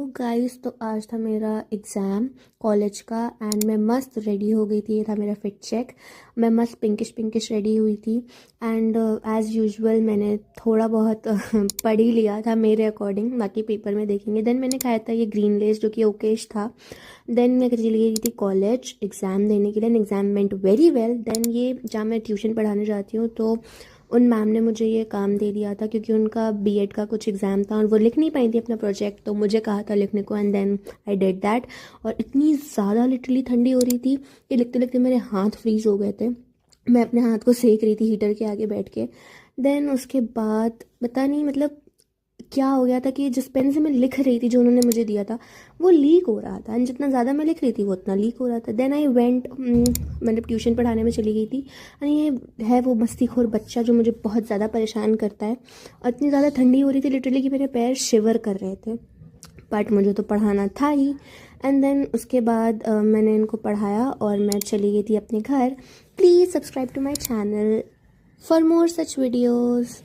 Guys, तो आज था मेरा एग्ज़ाम कॉलेज का एंड मैं मस्त रेडी हो गई थी। ये था मेरा फिट चेक। मैं मस्त पिंकिश पिंकिश रेडी हुई थी एंड एज़ यूजुअल मैंने थोड़ा बहुत पढ़ ही लिया था मेरे अकॉर्डिंग, बाकी पेपर में देखेंगे। देन मैंने खाया था ये ग्रीन लेस जो कि ओकेश था। देन मैं चली गई थी कॉलेज एग्ज़ाम देने के लिए। Exam went very well. Then ये जहाँ मैं ट्यूशन पढ़ाने जाती हूँ तो उन मैम ने मुझे ये काम दे दिया था क्योंकि उनका बीएड का कुछ एग्ज़ाम था और वो लिख नहीं पाई थी अपना प्रोजेक्ट, तो मुझे कहा था लिखने को and then I did that. और इतनी ज़्यादा लिटरली ठंडी हो रही थी कि लिखते लिखते मेरे हाथ फ्रीज हो गए थे। मैं अपने हाथ को सेक रही थी हीटर के आगे बैठ के। देन उसके बाद पता नहीं मतलब क्या हो गया था कि जिस पेन से मैं लिख रही थी जो उन्होंने मुझे दिया था वो लीक हो रहा था एंड जितना ज़्यादा मैं लिख रही थी वो उतना लीक हो रहा था। देन आई वेंट, मतलब ट्यूशन पढ़ाने में चली गई थी। एंड ये है वो मस्तीखोर बच्चा जो मुझे बहुत ज़्यादा परेशान करता है। और इतनी ज़्यादा ठंडी हो रही थी लिटरली कि मेरे पैर शिवर कर रहे थे, बट मुझे तो पढ़ाना था ही। एंड देन उसके बाद मैंने इनको पढ़ाया और मैं चली गई थी अपने घर। Please subscribe to my channel for more such videos.